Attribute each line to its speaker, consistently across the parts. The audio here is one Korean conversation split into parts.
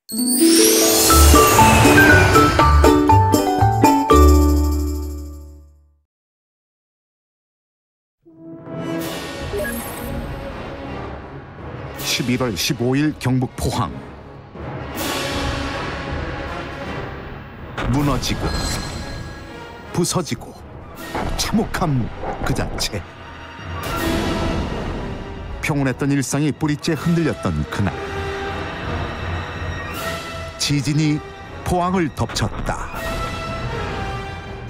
Speaker 1: (11월 15일) 경북 포항. 무너지고 부서지고 참혹함 그 자체. 평온했던 일상이 뿌리째 흔들렸던 그날, 지진이 포항을 덮쳤다.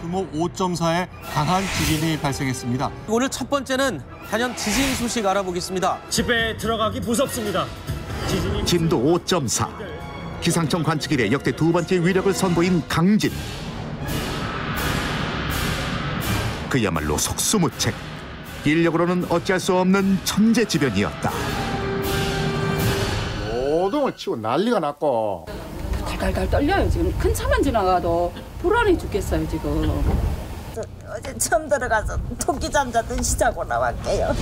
Speaker 2: 규모 5.4의 강한 지진이 발생했습니다.
Speaker 3: 오늘 첫 번째는 단연 지진 소식 알아보겠습니다.
Speaker 4: 집에 들어가기 무섭습니다.
Speaker 1: 진도 5.4. 기상청 관측 이래 역대 두 번째 위력을 선보인 강진. 그야말로 속수무책. 인력으로는 어찌할 수 없는 천재지변이었다.
Speaker 5: 모동을 치고 난리가 났고.
Speaker 6: 달달달 떨려요. 지금 큰 차만 지나가도 불안해 죽겠어요 지금.
Speaker 7: 어제 처음 들어가서 토끼잠 자듯이 자고 나왔게요.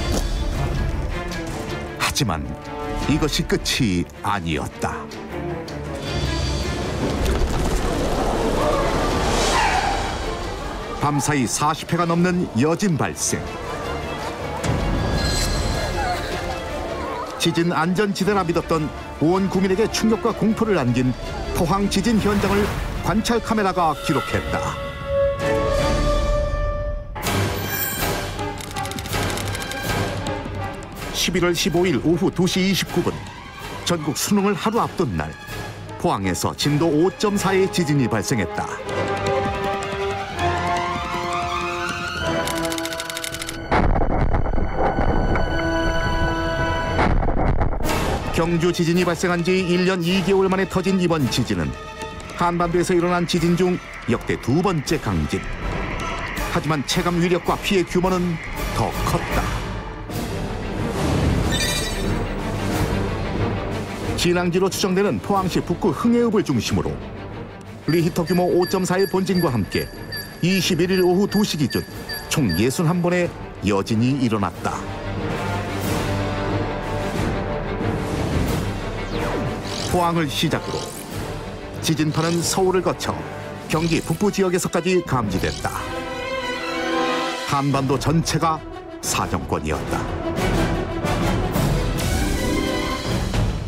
Speaker 1: 하지만 이것이 끝이 아니었다. 밤사이 40회가 넘는 여진 발생. 지진 안전지대라 믿었던 온 국민에게 충격과 공포를 안긴 포항 지진 현장을 관찰 카메라가 기록했다. (11월 15일) 오후 2시 29분 전국 수능을 하루 앞둔 날, 포항에서 진도 5.4의 지진이 발생했다. 경주 지진이 발생한 지 1년 2개월 만에 터진 이번 지진은 한반도에서 일어난 지진 중 역대 두 번째 강진. 하지만 체감 위력과 피해 규모는 더 컸다. 진앙지로 추정되는 포항시 북구 흥해읍을 중심으로 리히터 규모 5.4의 본진과 함께 21일 오후 2시 기준 총 61번의 여진이 일어났다. 포항을 시작으로 지진파는 서울을 거쳐 경기 북부 지역에서까지 감지됐다. 한반도 전체가 사정권이었다.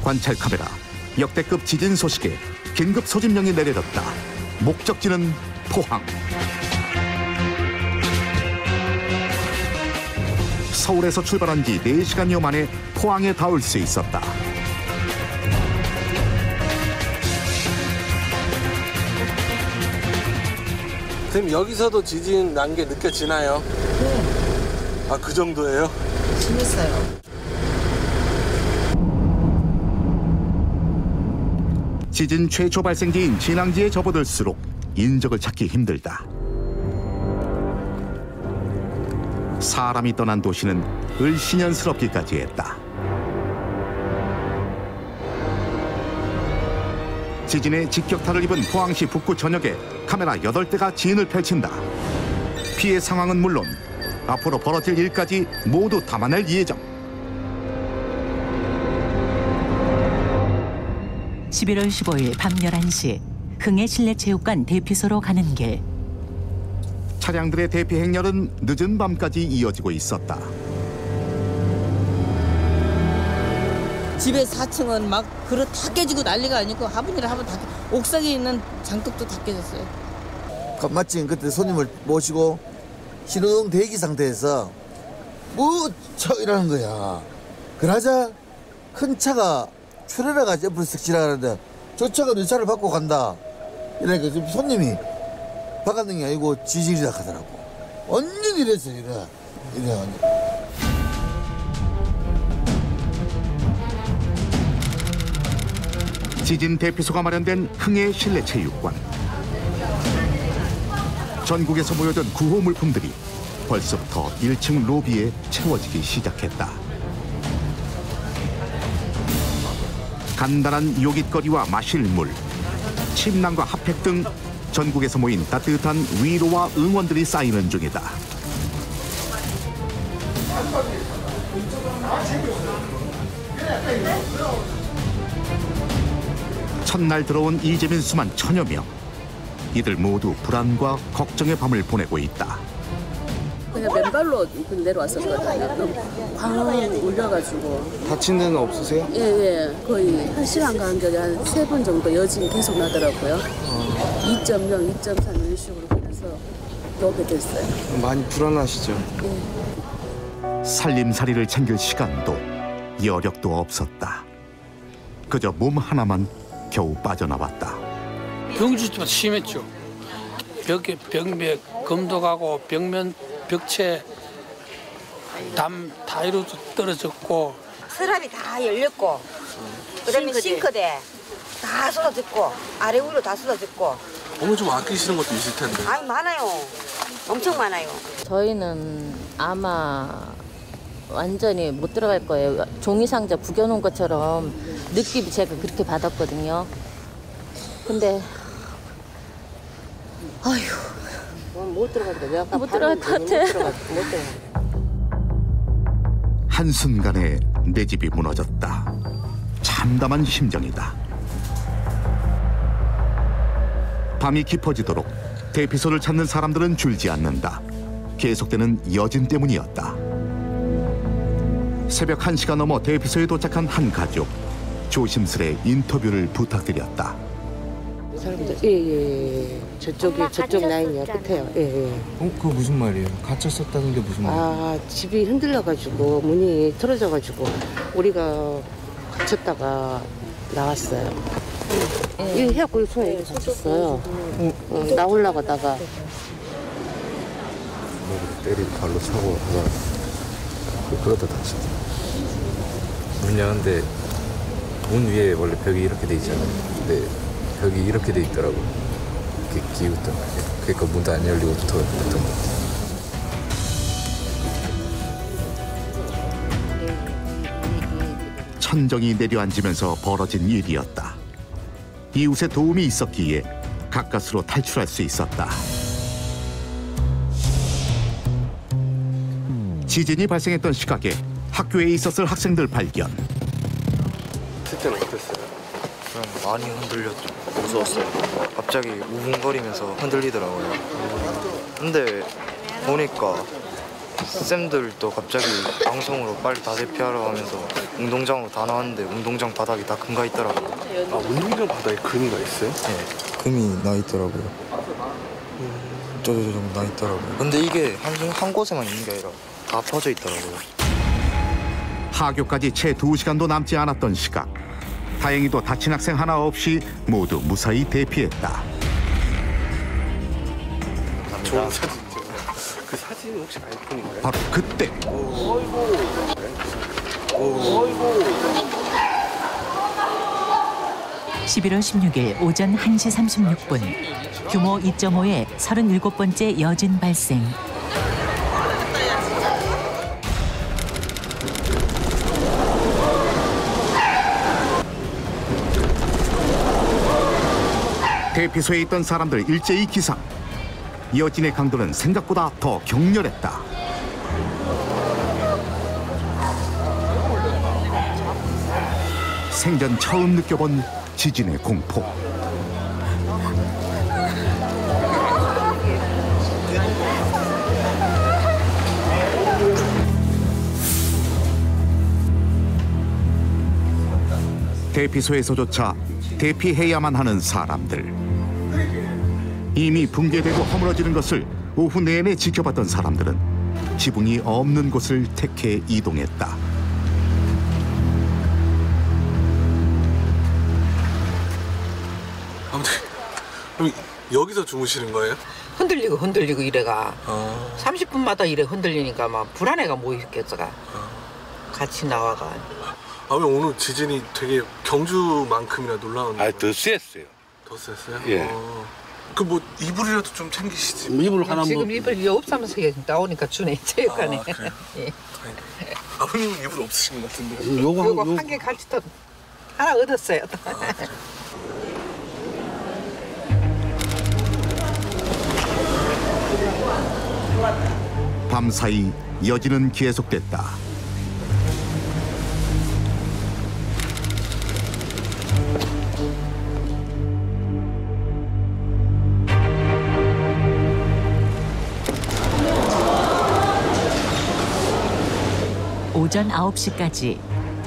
Speaker 1: 관찰 카메라, 역대급 지진 소식에 긴급 소집령이 내려졌다. 목적지는 포항. 서울에서 출발한 지 4시간여 만에 포항에 닿을 수 있었다.
Speaker 8: 선생님, 여기서도 지진 난 게 느껴지나요?
Speaker 7: 네.
Speaker 8: 아, 그 정도예요?
Speaker 7: 심했어요.
Speaker 1: 지진 최초 발생지인 진앙지에 접어들수록 인적을 찾기 힘들다. 사람이 떠난 도시는 을씨년스럽기까지 했다. 지진의 직격탄을 입은 포항시 북구 전역에 카메라 8대가 지인을 펼친다. 피해 상황은 물론 앞으로 벌어질 일까지 모두 담아낼 예정.
Speaker 9: 11월 15일 밤 11시 흥해 실내체육관 대피소로 가는 길.
Speaker 1: 차량들의 대피 행렬은 늦은 밤까지 이어지고 있었다.
Speaker 7: 집에 4층은 막 그릇 다 깨지고 난리가 아니고 화분이라 하면 다 옥상에 있는 장독도 다 깨졌어요.
Speaker 10: 마침 그때 손님을 모시고 신호등 대기 상태에서 무척 이러는 거야. 그러자 큰 차가 출혈해가 옆으로 쓱 지나가는데 저 차가 내 차를 받고 간다. 이러니까 그 손님이 박았는 게 아니고 지진이라 하더라고. 완전 이랬어 이래.
Speaker 1: 지진 대피소가 마련된 흥해 실내체육관. 전국에서 모여든 구호 물품들이 벌써부터 1층 로비에 채워지기 시작했다. 간단한 요깃거리와 마실 물, 침낭과 핫팩 등 전국에서 모인 따뜻한 위로와 응원들이 쌓이는 중이다. 첫날 들어온 이재민 수만 1000여 명. 이들 모두 불안과 걱정의 밤을 보내고 있다.
Speaker 6: 그냥 맨발로 내려왔었거든요. 광 울려가지고.
Speaker 11: 다친 데는 없으세요?
Speaker 6: 예. 거의 1시간 간격에 한 3번 정도 여진 계속 나더라고요. 2.0, 2.3 이런 식으로 그래서 오게 됐어요.
Speaker 11: 많이 불안하시죠?
Speaker 6: 예.
Speaker 1: 살림살이를 챙길 시간도 여력도 없었다. 그저 몸 하나만 겨우 빠져나왔다.
Speaker 12: 경주도 심했죠. 벽벽 검도 가고 벽면 벽체 담 다 이루어져 떨어졌고
Speaker 13: 서랍이 다 열렸고 그다음에 싱크대 다 쏟아졌고 아래 위로 다 쏟아졌고.
Speaker 8: 어머 좀 아끼시는 것도 있을 텐데.
Speaker 13: 아니 많아요. 엄청 많아요.
Speaker 14: 저희는 아마 완전히 못 들어갈 거예요. 종이 상자 구겨놓은 것처럼 느낌이 제가 그렇게 받았거든요. 근데 아휴
Speaker 7: 못 들어간다.
Speaker 14: 못 들어갈 것 같아.
Speaker 1: 한순간에 내 집이 무너졌다. 참담한 심정이다. 밤이 깊어지도록 대피소를 찾는 사람들은 줄지 않는다. 계속되는 여진 때문이었다. 새벽 1시가 넘어 대피소에 도착한 한 가족. 조심스레 인터뷰를 부탁드렸다.
Speaker 7: 사람들 예. 저쪽 라인이요. 끝에요. 예.
Speaker 11: 그거 무슨 말이에요? 갇혔었다는 게 무슨 말이에요?
Speaker 7: 아 집이 흔들려가지고 문이 틀어져가지고 우리가 갇혔다가 나왔어요. 이 해갖고 손에 갇혔어요. 나오려다가
Speaker 11: 때리고 발로 차고 하다가 그러다 다쳤어. 문 여는데 문 위에 원래 벽이 이렇게 돼 있잖아요. 근데 벽이 이렇게 돼 있더라고. 이렇게 기웃던 거예요. 그러니까 문도 안 열리고 붙었던 거.
Speaker 1: 천정이 내려앉으면서 벌어진 일이었다. 이웃의 도움이 있었기에 가까스로 탈출할 수 있었다. 지진이 발생했던 시각에 학교에 있었을 학생들 발견.
Speaker 11: 그때는 어땠어요? 많이 흔들렸죠. 무서웠어요. 갑자기 우웅거리면서 흔들리더라고요. 근데 보니까 쌤들도 갑자기 방송으로 빨리 다 대피하라고 하면서 운동장으로 다 나왔는데 운동장 바닥이 다 금가 있더라고요.
Speaker 8: 아 운동장 바닥에 금가 있어요?
Speaker 11: 네, 금이 나 있더라고요. 쪼쪼쪼 나 있더라고요. 근데 이게 한 곳에만 있는 게 아니라 다 퍼져 있더라고요.
Speaker 1: 하교까지 채 2시간도 남지 않았던 시각. 다행히도 다친 학생 하나 없이 모두 무사히 대피했다.
Speaker 8: 좋은 사진이죠. 그 사진은 혹시 아이폰인가요?
Speaker 1: 바로 그때
Speaker 8: 어이구.
Speaker 9: 11월 16일 오전 1시 36분 규모 2.5의 37번째 여진 발생.
Speaker 1: 대피소에 있던 사람들 일제히 기상. 여진의 강도는 생각보다 더 격렬했다. 생전 처음 느껴본 지진의 공포. 대피소에서조차 대피해야만 하는 사람들. 이미 붕괴되고 허물어지는 것을 오후 내내 지켜봤던 사람들은 지붕이 없는 곳을 택해 이동했다.
Speaker 8: 아무튼 그럼 여기서 주무시는 거예요?
Speaker 15: 흔들리고 이래가 30분마다 이래 흔들리니까 막 불안해가 뭐 있겠어가 같이 나와가.
Speaker 8: 아 왜 오늘 지진이 되게 경주만큼이나 놀라운?
Speaker 16: 더 셌어요.
Speaker 8: 더 셌어요?
Speaker 16: 예.
Speaker 8: 그 뭐 이불이라도 좀 챙기시지.
Speaker 15: 이불 하나 지금 이불 없으면서 나오니까 주네 체육관에.
Speaker 8: 그래요?
Speaker 15: 예.
Speaker 8: 아버님은 이불 없으신 것 같은데.
Speaker 15: 요거 한 개 같이 또 하나 얻었어요.
Speaker 1: 밤사이 여진은 계속됐다.
Speaker 9: 오전 9시까지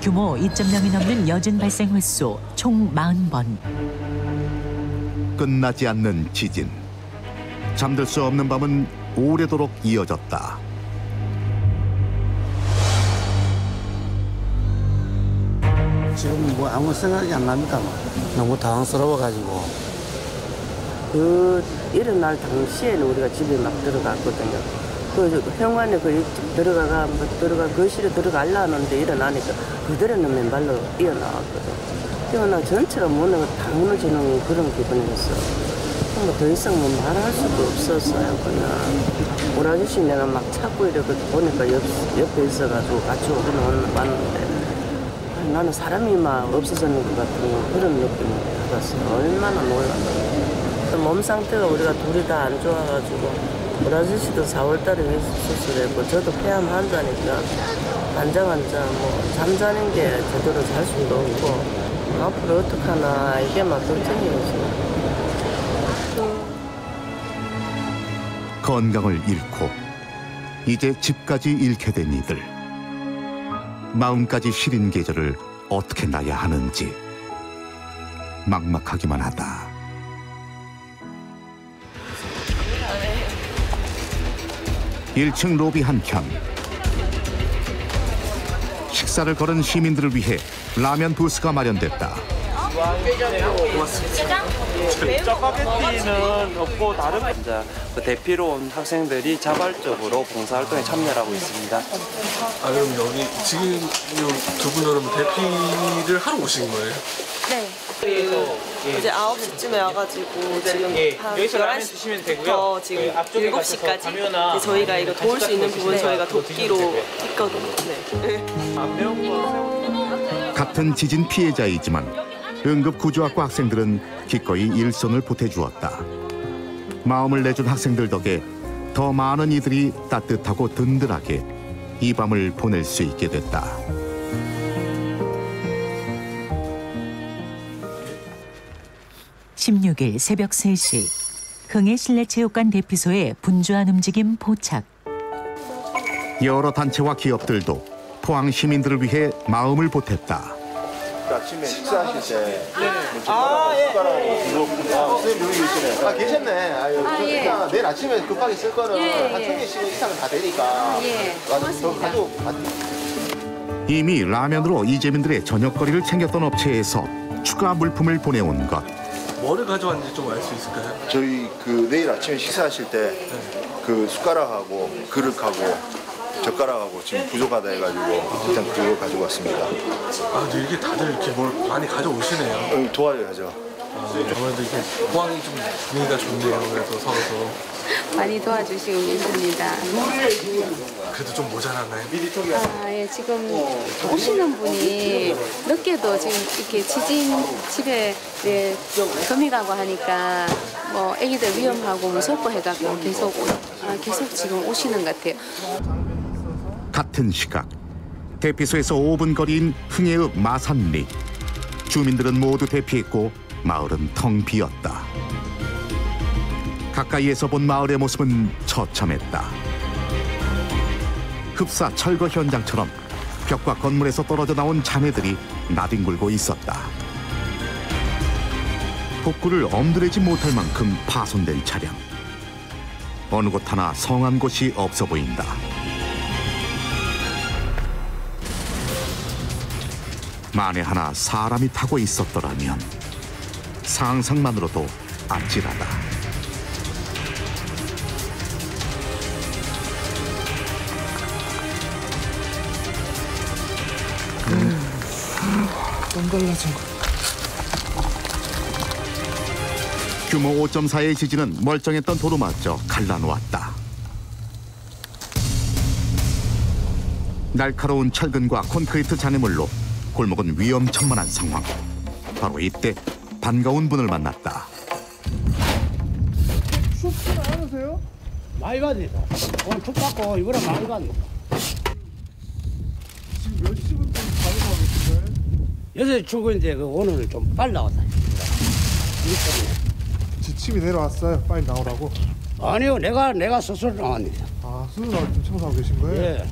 Speaker 9: 규모 2.0이 넘는 여진 발생 횟수 총 40번.
Speaker 1: 끝나지 않는 지진. 잠들 수 없는 밤은 오래도록 이어졌다.
Speaker 16: 지금 뭐 아무 생각이 안 납니다. 너무 당황스러워가지고.
Speaker 17: 일어날 당시에는 우리가 집에 막 들어갔거든요. 그 현관에 들어가 거실에 들어가려는데 일어나니까 그대로는 맨발로 뛰어나왔거든. 뛰어나 전체가 다 무너지는 그런 기분이었어. 더 이상 뭐 말할 수도 없었어요. 그냥 우리 아저씨 내가 막 찾고 이렇게 보니까 옆에 있어가지고 같이 오기는 왔는데 나는 사람이 막 없어지는 것 같은 그런 느낌을 받았어요. 얼마나 놀랐는데. 몸 상태가 우리가 둘이 다 안 좋아가지고 우리 아저씨도 4월달에 수술했고 저도 폐암 환자니까 환자 뭐 잠자는 게 제대로 잘 수도 없고 앞으로 어떡하나 이게 막 걱정이었어요.
Speaker 1: 건강을 잃고 이제 집까지 잃게 된 이들. 마음까지 시린 계절을 어떻게 나야 하는지 막막하기만 하다. 일 1층 로비 한켠. 식사를 거른 시민들을 위해 라면 부스가 마련됐다.
Speaker 18: 짜파게티는 없고 다른 그 대피로 온 학생들이 자발적으로 봉사활동에 참여하고 있습니다.
Speaker 8: 아 그럼 여기 지금 두 분은 대피를 하러 오신 거예요?
Speaker 19: 네. 이제 9시쯤에 와가지고 지금 한 11시부터 지금 7시까지 저희가 이거 도울 수 있는 부분 저희가 돕기로 했거든요. 네.
Speaker 1: 같은 지진 피해자이지만 응급구조학과 학생들은 기꺼이 일손을 보태주었다. 마음을 내준 학생들 덕에 더 많은 이들이 따뜻하고 든든하게 이 밤을 보낼 수 있게 됐다.
Speaker 9: (16일) 새벽 3시 흥해 실내체육관 대피소에 분주한 움직임 포착.
Speaker 1: 여러 단체와 기업들도 포항 시민들을 위해 마음을 보탰다.
Speaker 20: 아침에 식사하실 때 숟가락으로 선생님 여기 계시네. 계셨네. 일단 내일 아침에 급하게 쓸 거는 한 1000개씩 이상은 다 되니까 더 가지고
Speaker 1: 이미 라면으로 이재민들의 저녁거리를 챙겼던 업체에서 추가 물품을 보내온 것.
Speaker 8: 뭐를 가져왔는지 좀 알 수 있을까요?
Speaker 20: 저희 내일 아침에 식사하실 때 그 숟가락하고 그릇하고 젓가락하고 지금 부족하다 해가지고 일단 그거 가지고 왔습니다.
Speaker 8: 아, 근데 이게 다들 이렇게 뭘 많이 가져오시네요.
Speaker 20: 도와줘야죠.
Speaker 8: 아무래도 이게 포항이 좀 분위기가 좋네요. 그래서 서로
Speaker 6: 많이 도와주시고 계십니다.
Speaker 8: 그래도 좀 모자라나요?
Speaker 6: 예, 지금 오시는 분이 늦게도 지금 이렇게 지진 집에 금이 가고 하니까 뭐 애기들 위험하고 무섭고 해갖고 계속 지금 오시는 것 같아요.
Speaker 1: 같은 시각 대피소에서 5분 거리인 흥해읍 마산리. 주민들은 모두 대피했고 마을은 텅 비었다. 가까이에서 본 마을의 모습은 처참했다. 흡사 철거 현장처럼 벽과 건물에서 떨어져 나온 잔해들이 나뒹굴고 있었다. 복구를 엄두내지 못할 만큼 파손된 차량. 어느 곳 하나 성한 곳이 없어 보인다. 만에 하나 사람이 타고 있었더라면 상상만으로도 아찔하다.
Speaker 10: 똥 갈라진 거.
Speaker 1: 규모 5.4의 지진은 멀쩡했던 도로마저 갈라놓았다. 날카로운 철근과 콘크리트 잔해물로 골목은 위험천만한 상황. 바로 이때 반가운 분을 만났다.
Speaker 4: 춥지 않으세요? 많이 받니다. 오늘 춥다고 이거랑 많이 받니다.
Speaker 5: 지금 몇 시부터 작업하고 계신가요?
Speaker 4: 6시 출근인데 오늘은 좀 빨리 나왔다.
Speaker 5: 지침이 내려왔어요. 빨리 나오라고.
Speaker 4: 아니요, 내가 스스로 나왔니다.
Speaker 5: 아, 수능 나올 때 청소하고 계신 거예요?
Speaker 4: 예.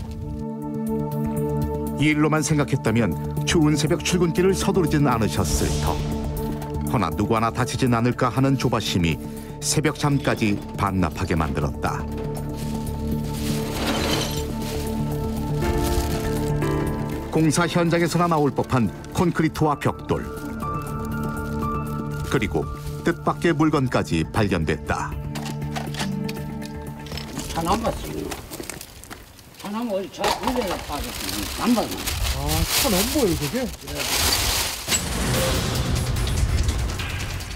Speaker 1: 일로만 생각했다면 추운 새벽 출근길을 서두르진 않으셨을 터. 허나 누구 하나 다치진 않을까 하는 조바심이 새벽 잠까지 반납하게 만들었다. 공사 현장에서나 나올 법한 콘크리트와 벽돌, 그리고 뜻밖의 물건까지 발견됐다.
Speaker 4: 차 넘었어요. 차 넘어 차 물에다 빠졌어. 안 봤나?
Speaker 5: 차 넘보예요 그게?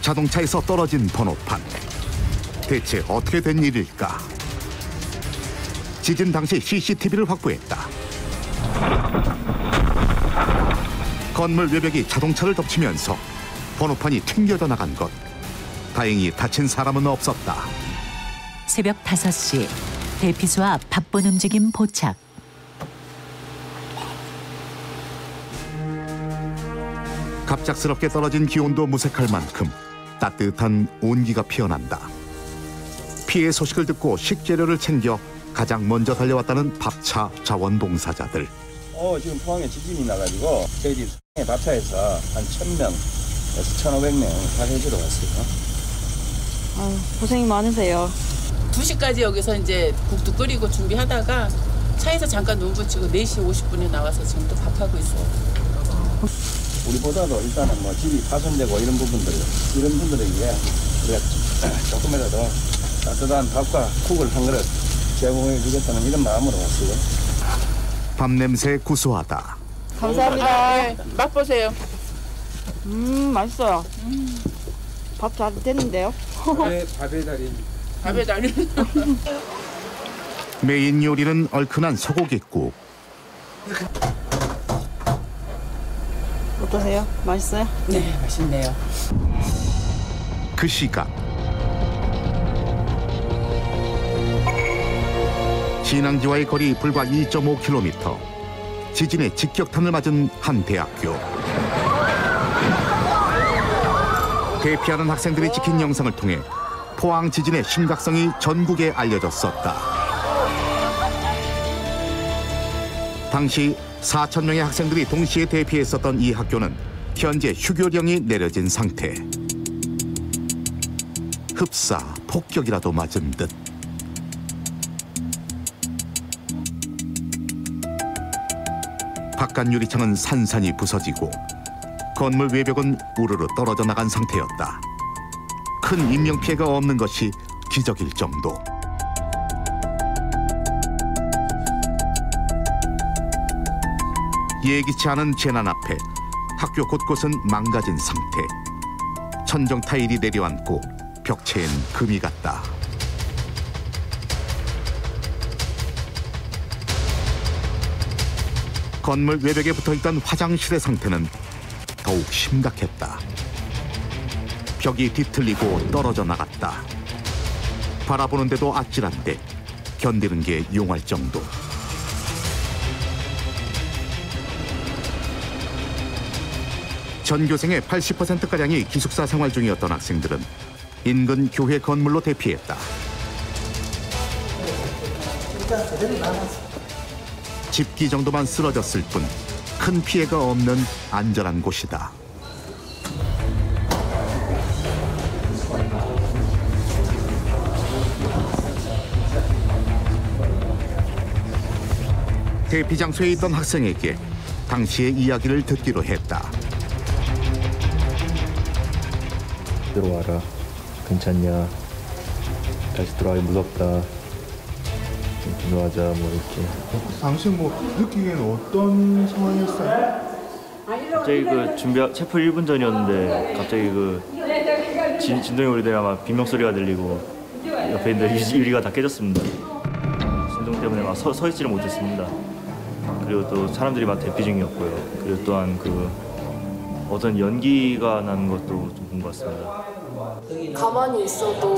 Speaker 1: 자동차에서 떨어진 번호판. 대체 어떻게 된 일일까? 지진 당시 CCTV를 확보했다. 건물 외벽이 자동차를 덮치면서 번호판이 튕겨져 나간 것. 다행히 다친 사람은 없었다.
Speaker 9: 새벽 5시 대피소 앞 바쁜 움직임 포착.
Speaker 1: 갑작스럽게 떨어진 기온도 무색할 만큼 따뜻한 온기가 피어난다. 피해 소식을 듣고 식재료를 챙겨 가장 먼저 달려왔다는 밥차 자원봉사자들.
Speaker 21: 지금 포항에 지진이 나가지고 저희들이 밥차에서 한 1,000명에서 1,500명 파헤주러 왔어요.
Speaker 19: 고생이 많으세요.
Speaker 22: 2시까지 여기서 이제 국도 끓이고 준비하다가 차에서 잠깐 눈 붙이고 4시 50분에 나와서 지금 또 밥하고 있어요.
Speaker 21: 우리보다도 일단은 뭐 집이 파손되고 이런 분들에게 우리가 조금이라도 따뜻한 밥과 국을 한 그릇 제공해 주겠다는 이런 마음으로 왔어요.
Speaker 1: 밥 냄새 구수하다.
Speaker 19: 감사합니다. 맛보세요. 맛있어요. 밥 잘 됐는데요?
Speaker 21: 밥의 달인.
Speaker 22: 밥의 달인.
Speaker 1: 메인 요리는 얼큰한 소고기국.
Speaker 19: 어떠세요? 맛있어요?
Speaker 22: 네, 맛있네요.
Speaker 1: 그 시각 진앙지와의 거리 불과 2.5km. 지진의 직격탄을 맞은 한 대학교. 대피하는 학생들이 찍힌 영상을 통해 포항 지진의 심각성이 전국에 알려졌었다. 당시 4,000명의 학생들이 동시에 대피했었던 이 학교는 현재 휴교령이 내려진 상태. 흡사, 폭격이라도 맞은 듯. 바깥 유리창은 산산이 부서지고 건물 외벽은 우르르 떨어져 나간 상태였다. 큰 인명피해가 없는 것이 기적일 정도. 예기치 않은 재난 앞에 학교 곳곳은 망가진 상태. 천정 타일이 내려앉고 벽체엔 금이 갔다. 건물 외벽에 붙어있던 화장실의 상태는 더욱 심각했다. 벽이 뒤틀리고 떨어져 나갔다. 바라보는데도 아찔한데 견디는 게 용할 정도. 전교생의 80%가량이 기숙사 생활 중이었던 학생들은 인근 교회 건물로 대피했다. 집기 정도만 쓰러졌을 뿐 큰 피해가 없는 안전한 곳이다. 대피 장소에 있던 학생에게 당시의 이야기를 듣기로 했다.
Speaker 11: 들어와라. 괜찮냐? 다시 들어가기 무섭다. 분노하자 뭐 이렇게.
Speaker 5: 당시 뭐 느끼기에는 어떤 상황이었어요?
Speaker 23: 갑자기 체포 1분 전이었는데 갑자기 진동이 오래되면 아마 비명 소리가 들리고 옆에 있는 유리가 다 깨졌습니다. 진동 때문에 막 서 있지를 못했습니다. 그리고 또 사람들이 막 대피 중이었고요. 그리고 또한 어떤 연기가 나는 것도 좀 본 것 같습니다.
Speaker 24: 가만히 있어도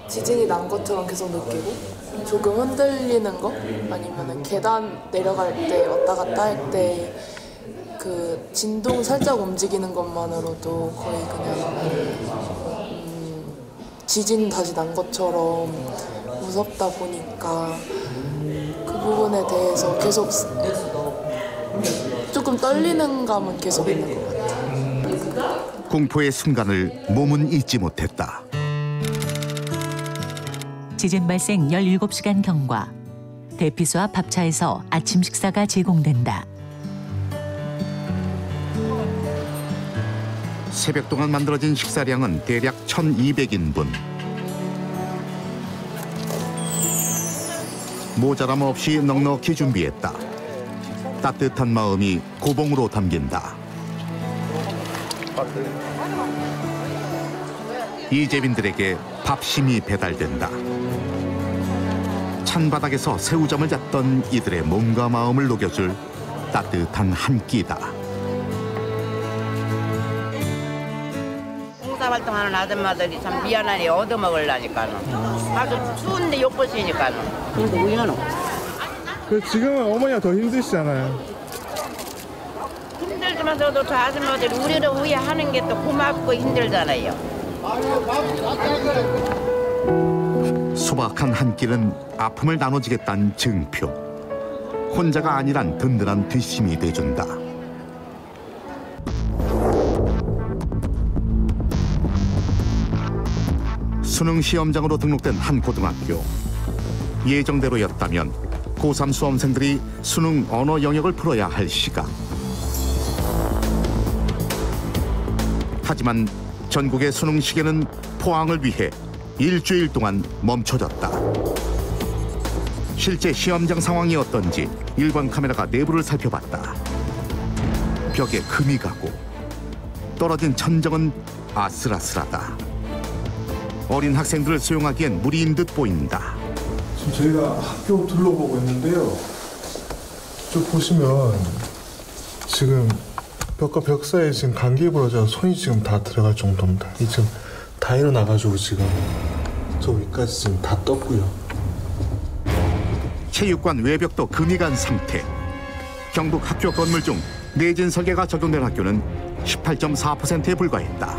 Speaker 24: 지진이 난 것처럼 계속 느끼고 조금 흔들리는 거? 아니면 계단 내려갈 때 왔다 갔다 할 때 그 진동 살짝 움직이는 것만으로도 거의 그냥 지진 다시 난 것처럼 무섭다 보니까 그 부분에 대해서 계속 조금 떨리는 감은 계속 있는 것 같아요.
Speaker 1: 공포의 순간을 몸은 잊지 못했다.
Speaker 9: 지진 발생 17시간 경과. 대피소 앞 밥차에서 아침 식사가 제공된다.
Speaker 1: 새벽 동안 만들어진 식사량은 대략 1,200인분. 모자람 없이 넉넉히 준비했다. 따뜻한 마음이 고봉으로 담긴다. 이재민들에게 밥심이 배달된다. 찬바닥에서 새우잠을 잤던 이들의 몸과 마음을 녹여줄 따뜻한 한 끼다.
Speaker 2: 봉사활동하는 아줌마들이 참 미안하니 얻어먹으려니까는. 아주 추운데 욕보시니까는. 근데 왜 하노?
Speaker 5: 지금은 어머니가 더 힘드시잖아요.
Speaker 2: 힘들지만서도 저 아줌마들이 우리를 위해 하는 게 또 고맙고 힘들잖아요.
Speaker 1: 소박한 한 끼는 아픔을 나눠주겠다는 증표. 혼자가 아니란 든든한 뒷심이 돼준다. 수능 시험장으로 등록된 한 고등학교. 예정대로였다면 고3 수험생들이 수능 언어 영역을 풀어야 할 시각. 하지만 전국의 수능 시계는 포항을 위해 일주일 동안 멈춰졌다. 실제 시험장 상황이 어떤지 일반 카메라가 내부를 살펴봤다. 벽에 금이 가고 떨어진 천정은 아슬아슬하다. 어린 학생들을 수용하기엔 무리인 듯 보인다.
Speaker 5: 지금 저희가 학교 둘러보고 있는데요. 쭉 보시면 지금 벽과 벽 사이에 지금 감기 부러져 손이 지금 다 들어갈 정도입니다. 이 지금 다 일어나가지고 지금 저 위까지 지금 다 떴고요.
Speaker 1: 체육관 외벽도 금이 간 상태. 경북 학교 건물 중 내진 설계가 적용된 학교는 18.4%에 불과했다.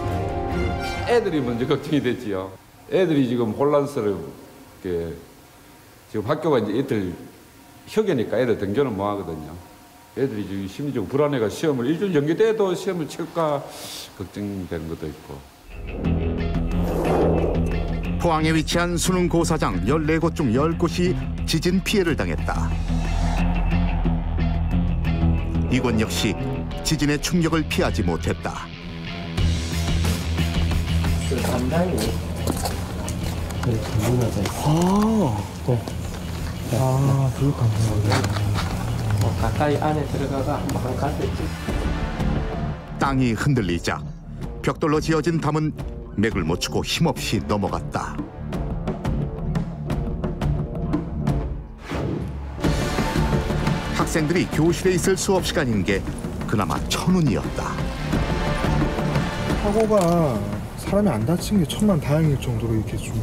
Speaker 3: 애들이 먼저 걱정이 됐지요. 애들이 지금 혼란스럽게 지금 학교가 이제 이틀 휴게니까 애들 등교는 못 하거든요. 애들이 지금 심리적으로 불안해가 시험을 일주일 연기돼도 시험을 칠까 걱정되는 것도 있고.
Speaker 1: 포항에 위치한 수능 고사장 14곳 중 10곳이 지진 피해를 당했다. 이곳 역시 지진의 충격을 피하지 못했다.
Speaker 12: 담당이
Speaker 5: 그거 감사합니다.
Speaker 12: 가까이 안에 들어가가 한번 갔겠지.
Speaker 1: 땅이 흔들리자 벽돌로 지어진 담은 맥을 못 추고 힘없이 넘어갔다. 학생들이 교실에 있을 수업 시간인 게 그나마 천운이었다.
Speaker 5: 사고가 사람이 안 다친 게 천만다행일 정도로 이렇게 좀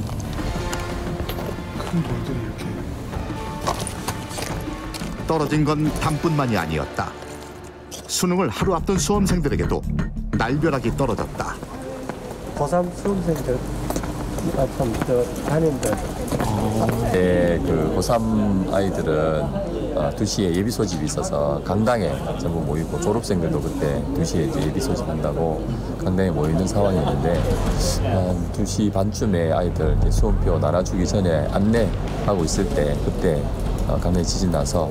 Speaker 5: 큰 돌들이 이렇게
Speaker 1: 떨어진 건 담뿐만이 아니었다. 수능을 하루 앞둔 수험생들에게도 날벼락이 떨어졌다.
Speaker 12: 고3 수험생들 담임들.
Speaker 13: 네, 그 고3 아이들은 2시에 예비 소집이 있어서 강당에 전부 모이고 졸업생들도 그때 2시에 이제 예비 소집한다고 강당에 모이는 상황이었는데 한 2시 반쯤에 아이들 수험표 나눠주기 전에 안내하고 있을 때 그때 강당에 지진 나서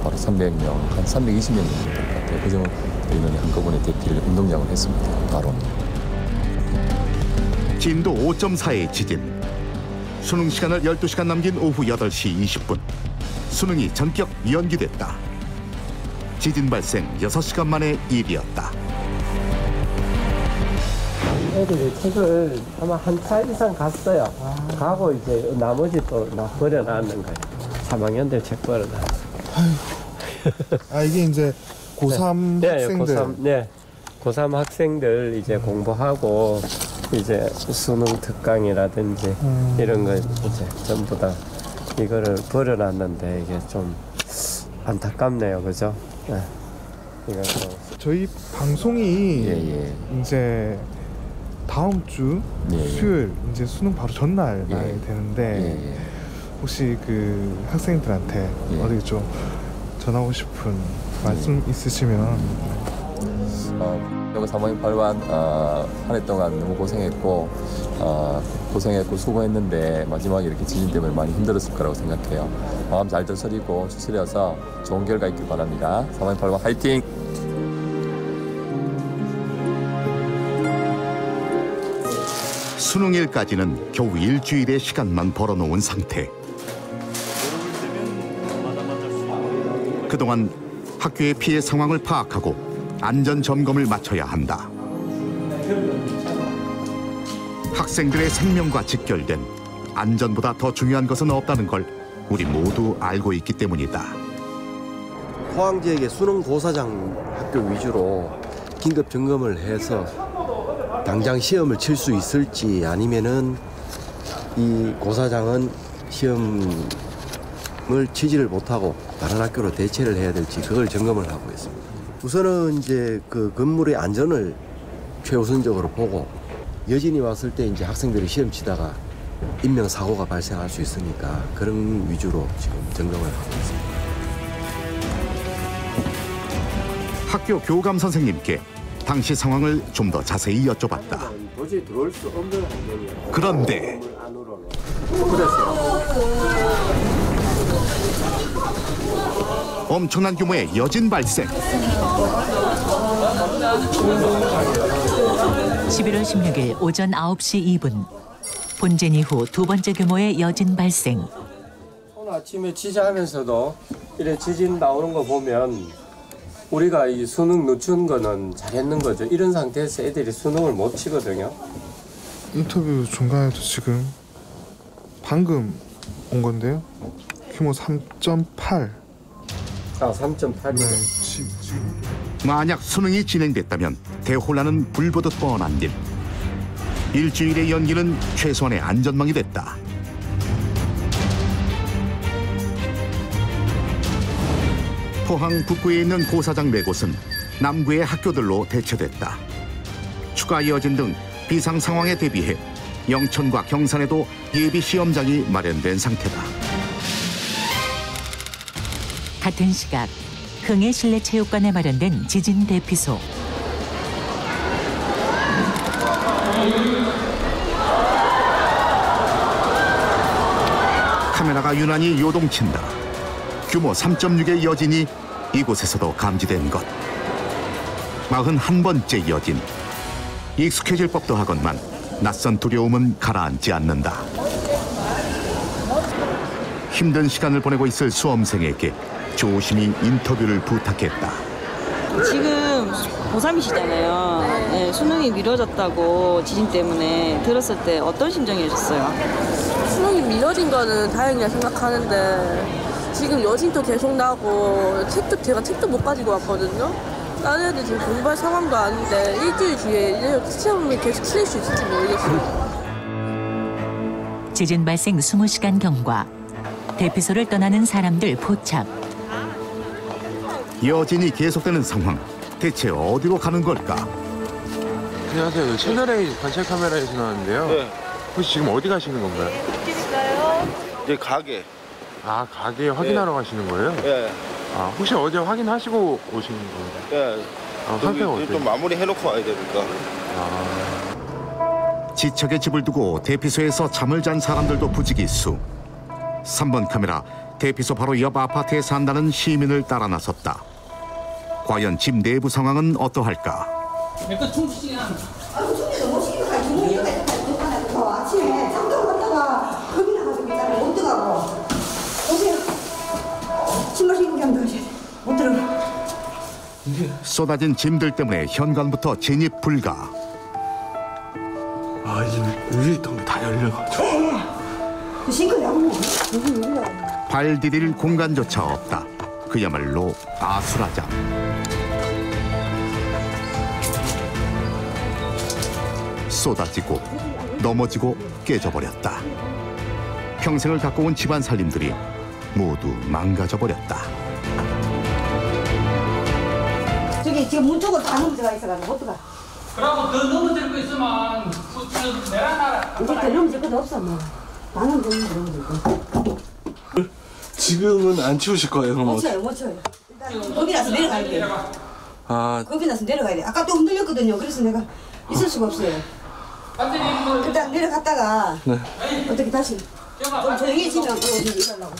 Speaker 13: 바로 300명, 한 320명 정도 될 것 같아요. 그 정도 인원이 한꺼번에 대피를 운동장을 했습니다. 바로.
Speaker 1: 진도 5.4의 지진. 수능 시간을 12시간 남긴 오후 8시 20분. 수능이 전격 연기됐다. 지진 발생 6시간 만의 일이었다.
Speaker 12: 애들이 책을 아마 한 차 이상 갔어요. 가고 이제 나머지 또 버려놨는 거예요. 3학년들 책 버려놨어요.
Speaker 5: 이게 이제 고3
Speaker 12: 네,
Speaker 5: 학생들.
Speaker 12: 고3 학생들 이제 공부하고 이제 수능 특강이라든지 이런 거 이제 전부 다 이거를 버려놨는데 이게 좀 안타깝네요, 그죠? 네. 이거
Speaker 5: 저희 방송이 이제 다음 주 수요일 이제 수능 바로 전날 나야 되는데 혹시 그 학생들한테 어디 좀 전하고 싶은 말씀 있으시면.
Speaker 13: 여기 사모님 8관 한 해 동안 너무 고생했고 수고했는데 마지막에 이렇게 지진 때문에 많이 힘들었을 거라고 생각해요. 마음 잘 다스리고 추스려서 좋은 결과 있길 바랍니다. 사모님 8관 화이팅!
Speaker 1: 수능일까지는 겨우 일주일의 시간만 벌어놓은 상태. 그동안 학교의 피해 상황을 파악하고 안전 점검을 마쳐야 한다. 학생들의 생명과 직결된 안전보다 더 중요한 것은 없다는 걸 우리 모두 알고 있기 때문이다.
Speaker 7: 포항 지역의 수능 고사장 학교 위주로 긴급 점검을 해서 당장 시험을 칠 수 있을지 아니면은 이 고사장은 시험을 치지를 못하고 다른 학교로 대체를 해야 될지 그걸 점검을 하고 있습니다. 우선은 이제 그 건물의 안전을 최우선적으로 보고 여진이 왔을 때 이제 학생들이 시험 치다가 인명 사고가 발생할 수 있으니까 그런 위주로 지금 점검을 하고 있습니다.
Speaker 1: 학교 교감 선생님께 당시 상황을 좀 더 자세히 여쭤봤다.
Speaker 12: 도저히 들어올 수 없는 환경이에요.
Speaker 1: 그런데 엄청난 규모의 여진 발생.
Speaker 9: 11월 16일 오전 9시 2분. 본전 이후 두 번째 규모의 여진 발생.
Speaker 12: 오늘 아침에 취재하면서도 이래 지진 나오는 거 보면 우리가 이 수능 늦춘 거는 잘했는 거죠. 이런 상태에서 애들이 수능을 못 치거든요.
Speaker 5: 인터뷰 중간에도 지금 방금 온 건데요. 규모 3.8.
Speaker 12: 아, 3.8.
Speaker 5: 네.
Speaker 1: 만약 수능이 진행됐다면 대혼란은 불보듯 뻔한 일. 일주일의 연기는 최소한의 안전망이 됐다. 포항 북구에 있는 고사장 4곳은 남구의 학교들로 대체됐다. 추가 여진 등 비상 상황에 대비해 영천과 경산에도 예비 시험장이 마련된 상태다.
Speaker 9: 같은 시각 흥해 실내체육관에 마련된 지진 대피소.
Speaker 1: 카메라가 유난히 요동친다. 규모 3.6의 여진이 이곳에서도 감지된 것. 41번째 여진. 익숙해질 법도 하건만 낯선 두려움은 가라앉지 않는다. 힘든 시간을 보내고 있을 수험생에게 조심히 인터뷰를 부탁했다.
Speaker 14: 지금 고3이시잖아요. 네, 수능이 미뤄졌다고 지진 때문에 들었을 때 어떤 심정이셨어요?
Speaker 24: 수능이 미뤄진 거는 다행이라 생각하는데 지금 여진도 계속 나고 제가 책도 못 가지고 왔거든요. 다른 애들 지금 공부할 상황도 아닌데 일주일 뒤에 시험을 계속 치를 수 있을지 모르겠어요.
Speaker 9: 지진 발생 20시간 경과. 대피소를 떠나는 사람들 포착.
Speaker 1: 여진이 계속되는 상황. 대체 어디로 가는 걸까?
Speaker 15: 안녕하세요. 채널A 관찰 카메라에서 나왔는데요.
Speaker 20: 네.
Speaker 15: 혹시 지금 어디 가시는 건가요?
Speaker 20: 이제 가게.
Speaker 15: 아, 가게 확인하러 가시는 거예요?
Speaker 20: 예.
Speaker 15: 아, 혹시 어제 확인하시고 오시는 건가요?
Speaker 20: 예.
Speaker 15: 아, 상태가 어때요?
Speaker 20: 좀 마무리 해놓고 와야 되니까.
Speaker 1: 지척에 집을 두고 대피소에서 잠을 잔 사람들도 부지기수. 3번 카메라, 대피소 바로 옆 아파트에 산다는 시민을 따라 나섰다. 과연 집 내부 상황은 어떠할까?
Speaker 16: 아침에 잠깐 갔다가 겁이 나가지고 못 들어가고 오세요. 신발 신고 그냥 들어가세요. 못 들어가.
Speaker 1: 쏟아진 짐들 때문에 현관부터 진입 불가.
Speaker 15: 아, 이제 위에 있던 게 다 열려가지고.
Speaker 16: 그 싱크대하고
Speaker 1: 발 디딜 공간조차 없다. 그야말로 아수라장. 쏟아지고 넘어지고 깨져버렸다. 평생을 갖고 온 집안 살림들이 모두 망가져버렸다.
Speaker 16: 저기 지금 문 두고 다 넘어져가 있어가지고 못 들어가.
Speaker 4: 그러고 더 넘어질 거 있으면 내가
Speaker 16: 이제 더 넘어질 것도 없어 뭐. 많은 돈 넘어질 거.
Speaker 8: 지금은 안 치우실 거예요? 그럼
Speaker 16: 못 쳐요 못 쳐요. 겁이 나서 내려가야 돼. 겁이 나서 내려가야 돼. 아까 또 흔들렸거든요. 그래서 내가 있을 수가 없어요. 일단 내려갔다가 어떻게 다시 좀 조용해지면 일하려고.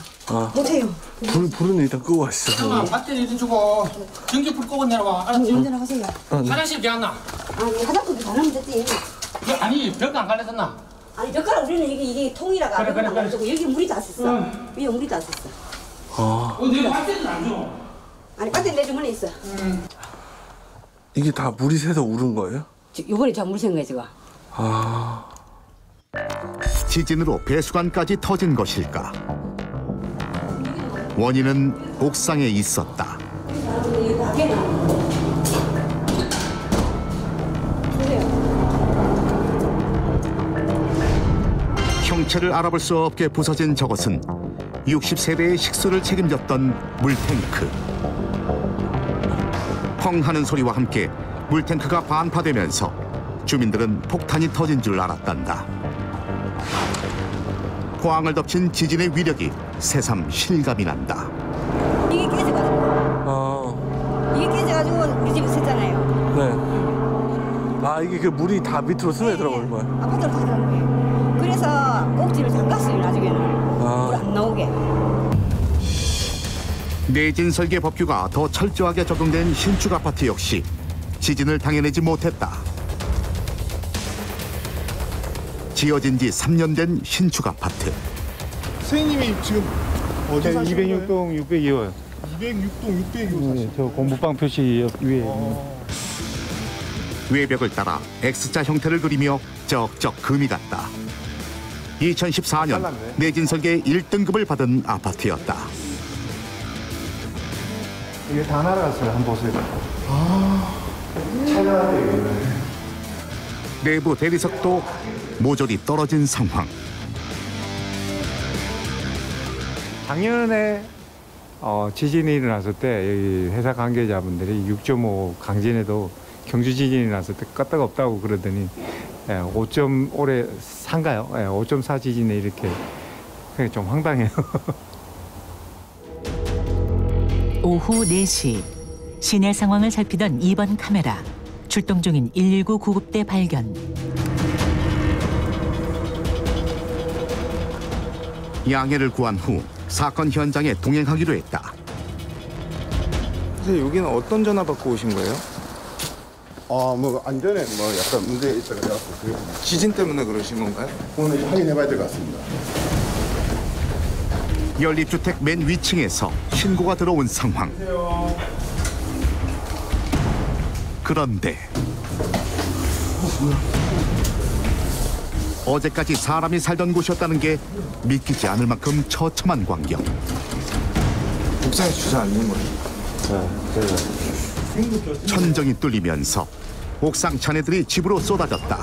Speaker 16: 못해요.
Speaker 8: 불은 일단 끄고 가시죠.
Speaker 4: 배터리 좀 주고 전기불 끄고 내려와. 알았지?
Speaker 16: 운전하세요.
Speaker 4: 화장실 왜 안 나?
Speaker 16: 아니 화장실도 다 나면 됐지.
Speaker 4: 아니 벽 안 갈라졌나?
Speaker 16: 아니 젓가락 우리는 이게 통이라가 그래. 여기 물이 다 샜어. 위에 물이 다 샜어.
Speaker 4: 내가 배터리는 안 줘.
Speaker 16: 아니 배터리 내 주머니에 있어.
Speaker 8: 이게 다 물이 새서 우는 거예요?
Speaker 16: 요번에 다 물 샌 거야 지금.
Speaker 1: 지진으로 배수관까지 터진 것일까? 원인은 옥상에 있었다. 형체를 알아볼 수 없게 부서진 저것은 60세대의 식수를 책임졌던 물탱크. 펑 하는 소리와 함께 물탱크가 반파되면서 주민들은 폭탄이 터진 줄 알았단다. 포항을 덮친 지진의 위력이 새삼 실감이 난다.
Speaker 16: 이게 깨져가지고. 이게 깨져가지고 우리 집에 샜잖아요.
Speaker 8: 네. 이게 그 물이 다 밑으로 스며 들어가는 거예요?
Speaker 16: 아파트로 다 들어간 거예요. 그래서 꼭지를 잠갔어요 나중에는. 물 안 나오게.
Speaker 1: 내진 설계 법규가 더 철저하게 적용된 신축 아파트 역시 지진을 당해내지 못했다. 지어진 지 3년 된 신축 아파트.
Speaker 5: 선생님이 지금 어디 사시는
Speaker 6: 206동 602호.
Speaker 5: 206동 602호 사시는
Speaker 6: 저 공부방 표시 위에 있는.
Speaker 1: 외벽을 따라 X자 형태를 그리며 쩍쩍 금이 갔다. 2014년 내진 설계 1등급을 받은 아파트였다.
Speaker 6: 이게 다 날아갔어요. 한번 보세요.
Speaker 5: 찾아야 되겠네.
Speaker 1: 내부 대리석도 모조리 떨어진 상황.
Speaker 6: 작년에 지진이 일어났을 때 여기 회사 관계자분들이 6.5 강진에도 경주 지진이 일어났을 때 끄떡 없다고 그러더니 5점 올해 산가요? 5.4 지진에 이렇게 그게 좀 황당해요.
Speaker 9: 오후 4시 시내 상황을 살피던 2번 카메라. 출동 중인 119 구급대 발견.
Speaker 1: 양해를 구한 후 사건 현장에 동행하기로 했다.
Speaker 15: 선생님 여기는 어떤 전화 받고 오신 거예요?
Speaker 20: 뭐 안전에 뭐 약간 문제 있다고 해갖고
Speaker 15: 지진 때문에 그러신 건가요?
Speaker 20: 오늘 확인해봐야 될 것 같습니다.
Speaker 1: 연립주택 맨 위층에서 신고가 들어온 상황. 그런데 어제까지 사람이 살던 곳이었다는 게 믿기지 않을 만큼 처참한 광경.
Speaker 15: 옥상에 주차 안 있는 거예요?
Speaker 1: 천정이 뚫리면서 옥상 잔해들이 집으로 쏟아졌다.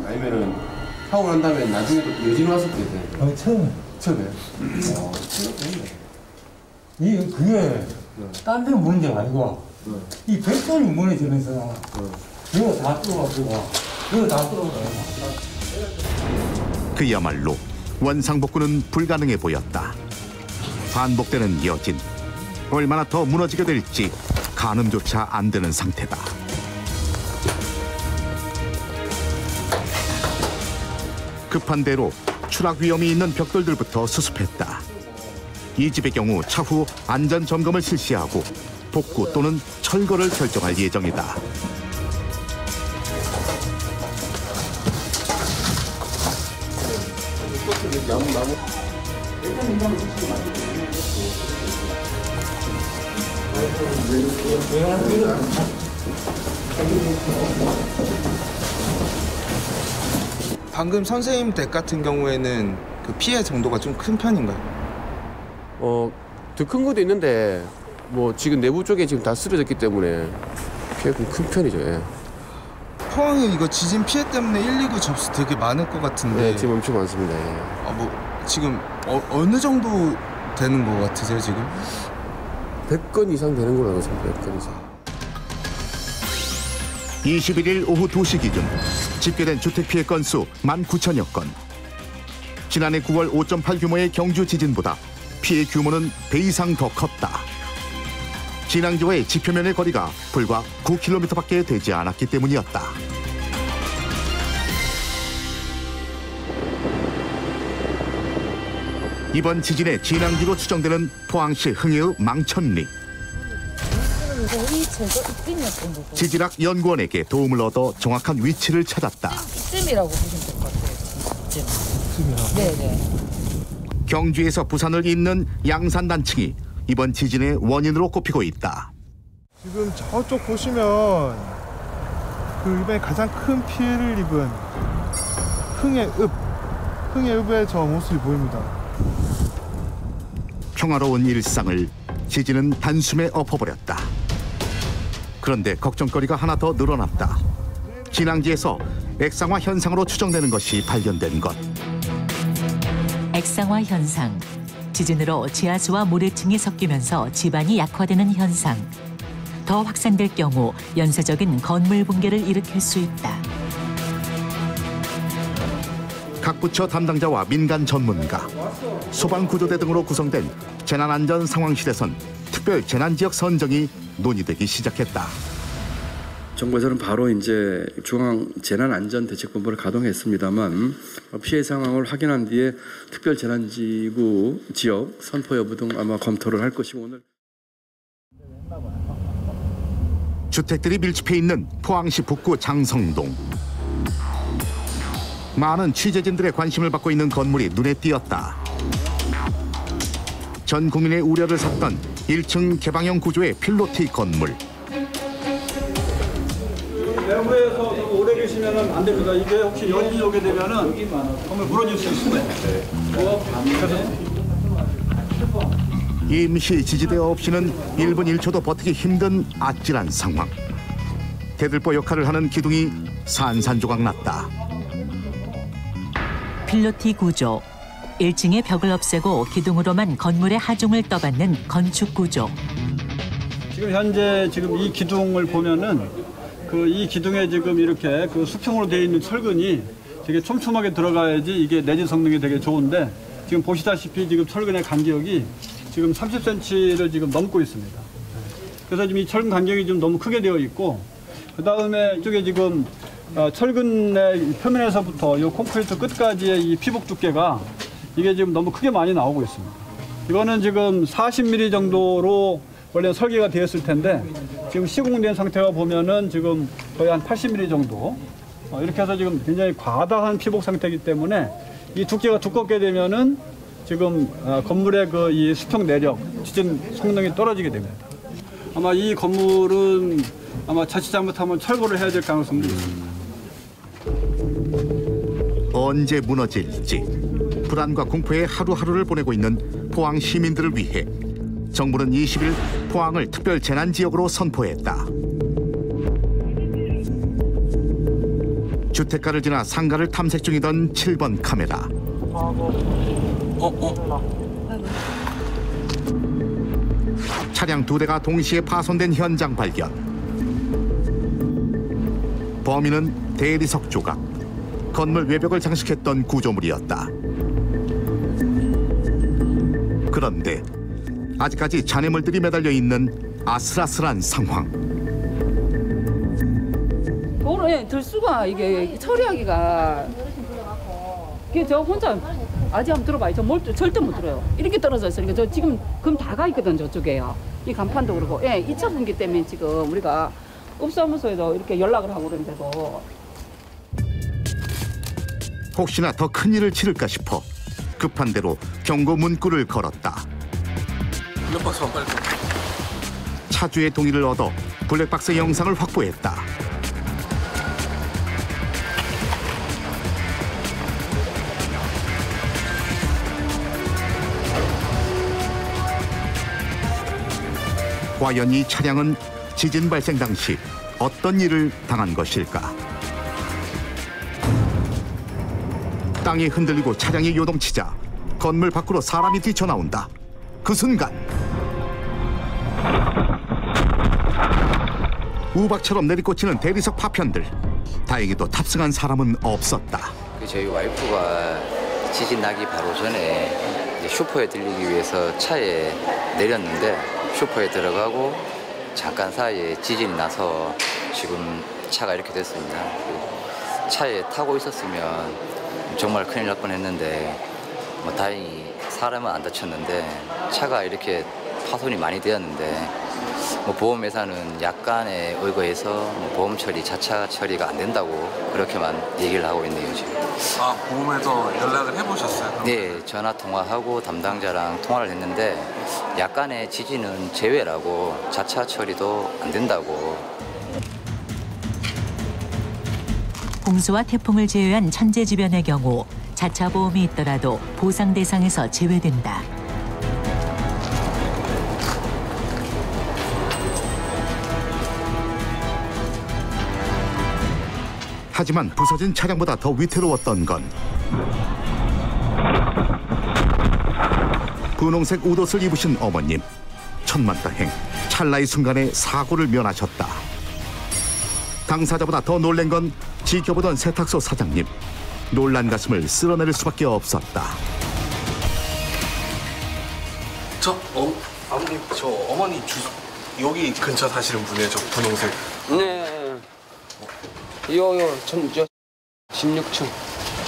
Speaker 7: 아니면은 하고 난 다음에 나중에 또 여진 왔을 때 돼요?
Speaker 4: 처음에. 그게 딴 데는 문제가 아니고 이 백톤이 무너지면서 이거 다 뚫어가지고 이거 다 뚫어가지고
Speaker 1: 그야말로 원상복구는 불가능해 보였다. 반복되는 여진. 얼마나 더 무너지게 될지 가늠조차 안 되는 상태다. 급한 대로 추락 위험이 있는 벽돌들부터 수습했다. 이 집의 경우 차후 안전 점검을 실시하고 복구 또는 철거를 결정할 예정이다.
Speaker 15: 방금 선생님 댁 같은 경우에는 그 피해 정도가 좀 큰 편인가요?
Speaker 7: 더 큰 것도 있는데 뭐 지금 내부 쪽에 지금 다 쓰러졌기 때문에 피해가 큰 편이죠. 예.
Speaker 15: 포항에 이거 지진 피해 때문에 119 접수 되게 많을 것 같은데.
Speaker 7: 네, 지금 엄청 많습니다. 예.
Speaker 15: 뭐 지금 어느 정도 되는 것 같으세요 지금?
Speaker 7: 100건 이상 되는 걸로 알고 있습니다. 100건 이상.
Speaker 1: 21일 오후 2시 기준 집계된 주택 피해 건수 19,000여 건. 지난해 9월 5.8 규모의 경주 지진보다 피해 규모는 배 이상 더 컸다. 진앙지와의 지표면의 거리가 불과 9km밖에 되지 않았기 때문이었다. 이번 지진의 진앙지로 추정되는 포항시 흥해의 망천리. 지질학 연구원에게 도움을 얻어 정확한 위치를 찾았다.
Speaker 10: 이쯤이라고 보시면 될 것 같아요. 이쯤. 네네.
Speaker 1: 경주에서 부산을 잇는 양산 단층이 이번 지진의 원인으로 꼽히고 있다.
Speaker 5: 지금 저쪽 보시면 이번에 가장 큰 피해를 입은 흥해읍의 저 모습이 보입니다.
Speaker 1: 평화로운 일상을 지진은 단숨에 엎어버렸다. 그런데 걱정거리가 하나 더 늘어났다. 진앙지에서 액상화 현상으로 추정되는 것이 발견된 것.
Speaker 9: 액상화 현상. 지진으로 지하수와 모래층이 섞이면서 지반이 약화되는 현상. 더 확산될 경우 연쇄적인 건물 붕괴를 일으킬 수 있다.
Speaker 1: 각 부처 담당자와 민간 전문가, 소방구조대 등으로 구성된 재난안전상황실에선 특별 재난지역 선정이 논의되기 시작했다.
Speaker 17: 정부에서는 바로 이제 중앙재난안전대책본부를 가동했습니다만 피해 상황을 확인한 뒤에 특별 재난지구 지역 선포 여부 등 아마 검토를 할 것이고 오늘.
Speaker 1: 주택들이 밀집해 있는 포항시 북구 장성동. 많은 취재진들의 관심을 받고 있는 건물이 눈에 띄었다. 전 국민의 우려를 샀던 1층 개방형 구조의 필로티 건물.
Speaker 18: 내부에서 오래 계시면 안 됩니다. 이게 혹시 연이 오게 되면은 건물 무너질 수 있습니다.
Speaker 1: 임시 지지대 없이는 1분 1초도 버티기 힘든 아찔한 상황. 대들보 역할을 하는 기둥이 산산조각 났다.
Speaker 9: 필로티 구조. 1층의 벽을 없애고 기둥으로만 건물의 하중을 떠받는 건축 구조.
Speaker 18: 지금 현재 이 기둥을 보면은 이 기둥에 지금 이렇게 수평으로 되어 있는 철근이 되게 촘촘하게 들어가야지 이게 내진 성능이 되게 좋은데 지금 보시다시피 지금 철근의 간격이 지금 30cm를 지금 넘고 있습니다. 그래서 지금 이 철근 간격이 좀 너무 크게 되어 있고 그 다음에 이쪽에 지금 철근의 표면에서부터 이 콘크리트 끝까지의 이 피복 두께가 이게 지금 너무 크게 많이 나오고 있습니다. 이거는 지금 40mm 정도로 원래 설계가 되었을 텐데 지금 시공된 상태가 보면은 지금 거의 한 80mm 정도 이렇게 해서 지금 굉장히 과다한 피복 상태이기 때문에 이 두께가 두껍게 되면은 지금 건물의 이 수평 내력, 지진 성능이 떨어지게 됩니다. 아마 이 건물은 아마 자칫 잘못하면 철거를 해야 될 가능성도 있습니다.
Speaker 1: 언제 무너질지 불안과 공포의 하루하루를 보내고 있는 포항 시민들을 위해 정부는 20일 포항을 특별 재난지역으로 선포했다. 주택가를 지나 상가를 탐색 중이던 7번 카메라. 차량 2대가 동시에 파손된 현장 발견. 범인은 대리석 조각, 건물 외벽을 장식했던 구조물이었다. 그런데 아직까지 잔해물들이 매달려 있는 아슬아슬한 상황.
Speaker 10: 도로에 들 수가 이게 처리하기가 이게 저 혼자 아직 한번 들어봐요. 저 절대 못 들어요. 이렇게 떨어져 있으니까 저 지금 금 다 가 있거든 저쪽에요. 이 간판도 그렇고 2차 분기 때문에 지금 우리가 업사무소에도 이렇게 연락을 하고 그러는데도
Speaker 1: 혹시나 더 큰 일을 치를까 싶어 급한 대로 경고 문구를 걸었다.
Speaker 8: 블랙박스만 빨리.
Speaker 1: 차주의 동의를 얻어 블랙박스 영상을 확보했다. 과연 이 차량은 지진 발생 당시 어떤 일을 당한 것일까? 땅이 흔들리고 차량이 요동치자 건물 밖으로 사람이 뛰쳐나온다. 그 순간 우박처럼 내리꽂히는 대리석 파편들. 다행히도 탑승한 사람은 없었다.
Speaker 21: 저희 와이프가 지진 나기 바로 전에
Speaker 11: 이제 슈퍼에 들리기 위해서 차에 내렸는데 슈퍼에 들어가고 잠깐 사이에 지진이 나서 지금 차가 이렇게 됐습니다. 차에 타고 있었으면 정말 큰일 날 뻔했는데 뭐 다행히 사람은 안 다쳤는데 차가 이렇게 파손이 많이 되었는데 뭐 보험회사는 약간의 의거해서 뭐 보험 처리, 자차 처리가 안 된다고 그렇게만 얘기를 하고 있네요 지금.
Speaker 8: 아, 보험에서 연락을 해보셨어요?
Speaker 11: 네, 전화 통화하고 담당자랑 통화를 했는데 약간의 지진은 제외라고 자차 처리도 안 된다고.
Speaker 9: 홍수와 태풍을 제외한 천재지변의 경우 자차 보험이 있더라도 보상 대상에서 제외된다.
Speaker 1: 하지만 부서진 차량보다 더 위태로웠던 건 분홍색 옷옷을 입으신 어머님. 천만다행, 찰나의 순간에 사고를 면하셨다. 당사자보다 더 놀란 건 지켜보던 세탁소 사장님. 놀란 가슴을 쓸어내릴 수밖에 없었다.
Speaker 8: 아버님, 저 어머니 여기 근처 사시는 분이에요, 저 분홍색.
Speaker 19: 네. 요 16층.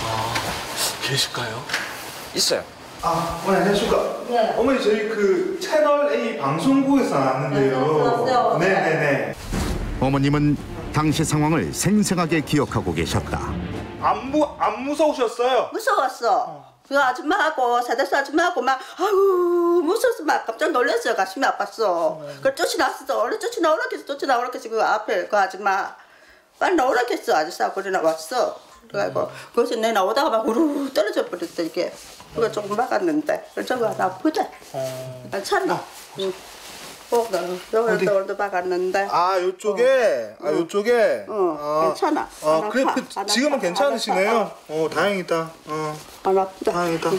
Speaker 8: 아, 계실까요?
Speaker 19: 있어요.
Speaker 5: 아, 어머니 안녕하십니까? 네. 어머니 저희 그 채널 A 방송국에서 나왔는데요. 네네네.
Speaker 1: 어머님은 당시 상황을 생생하게 기억하고 계셨다.
Speaker 5: 안 무서우셨어요?
Speaker 21: 무서웠어. 그 아줌마하고 세대수 아줌마하고 막 아유 무서워서 막 깜짝 놀랐어요. 가슴이 아팠어. 그걸 쫓아나왔어. 얼른 쫓아나오라 했어. 그 앞에 그 아줌마 빨리 나오라 했어. 아저씨하고 그래 나왔어. 그래가지고 거기서 내 나오다가 막 우르르 떨어져 버렸어 이게. 그거 조금 막았는데 저거 하나 아프대. 괜찮나? 응. 여기도 박았는데.
Speaker 5: 아, 요쪽에? 아, 요쪽에?
Speaker 21: 괜찮아.
Speaker 5: 그래, 지금은 괜찮으시네요. 다행이다.
Speaker 21: 안 아프다.
Speaker 5: 다행이다.